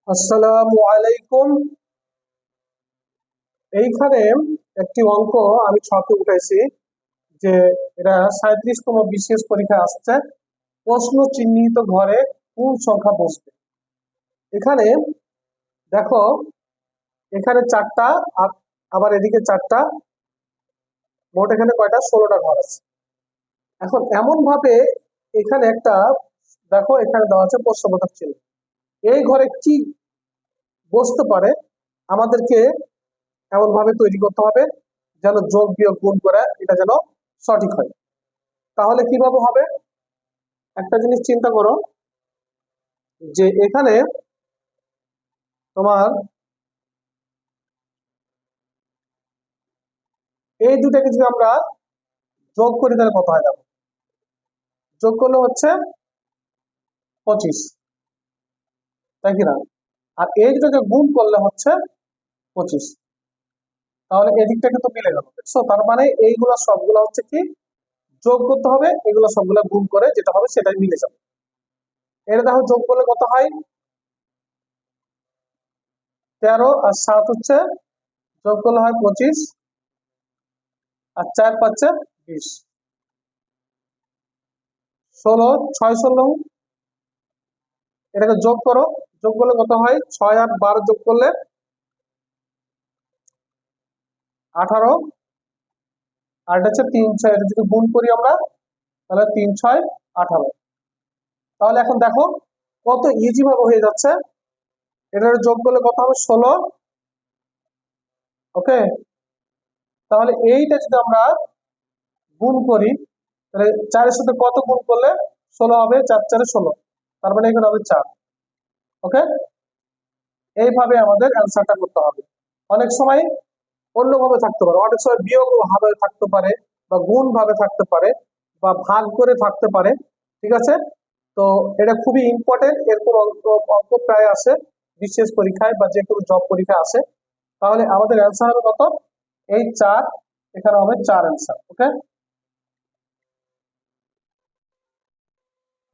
আসসালামু আলাইকুম। এইখানে একটি অঙ্ক আমি ছকে উঠাইছি যে এটা 37তম বিশেষ পরীক্ষা আসছে। প্রশ্ন চিহ্নিত ঘরে কোন সংখ্যা বসবে। এখানে দেখো, এখানে চারটা আর আবার এদিকে চারটা, মোট এখানে কয়টা, 16টা ঘর আছে। এখন এমন ভাবে এখানে একটা, দেখো এখানে দেওয়া আছে প্রশ্নবোধক চিহ্ন, এই ঘরে কি বসতে পারে আমাদেরকে এমন ভাবে তৈরি করতে হবে যেন যোগ বিয়োগ গুণ করে এটা যেন সঠিক হয়। তাহলে কিভাবে হবে, একটা জিনিস চিন্তা করো যে এখানে তোমার এই দুটাকে যদি আমরা যোগ করি তাহলে কত হয়, দেখো যোগ করলে হচ্ছে 25, তাই কিনা, আর এই দুটাকে গুণ করলে হচ্ছে 25। তাহলে এদিকটা কিন্তু মিলে গেল, দেখছো? তার মানে এইগুলা সবগুলা হচ্ছে কি যোগ করতে হবে, এগুলো সবগুলা গুণ করে যেটা হবে সেটাই মিলে যাবে। এটা দেখো যোগ করলে কত হয়, 13 আর 7 হচ্ছে যোগ করলে হয় 25, আর 4 পাচ্ছে 20, 16, 6 16, এটাকে যোগ করো, যোগ করলে কত হয়, 6 আর 12 যোগ করলে 18, আর এটা হচ্ছে 3 6, এটা যদি গুণ করি আমরা তাহলে 3 6 18। তাহলে এখন দেখো কত ইজি ভাবে হয়ে যাচ্ছে, এটার যোগ করলে কত হবে 16। ওকে, তাহলে এইটা যদি আমরা গুণ করি তাহলে 4 এর সাথে কত গুণ করলে 16 হবে, 4 4 16, তার মানে এখানে হবে 4। ওকে, এইভাবে আমাদের অ্যান্সারটা করতে হবে। অনেক সময় অন্যভাবে থাকতে পারে, অনেক সময় বিয়োগ ভাবে থাকতে পারে, বা গুণ ভাবে থাকতে পারে, বা ভাগ করে থাকতে পারে। ঠিক আছে, তো এটা খুবই ইম্পর্টেন্ট, এরকম অঙ্ক অঙ্ক প্রায় আসে বিশেষ পরীক্ষায় বা যে কোনো জব পরীক্ষা আসে। তাহলে আমাদের অ্যান্সার হবে কত, এই 4, এখানে হবে 4 অ্যান্সার। ওকে।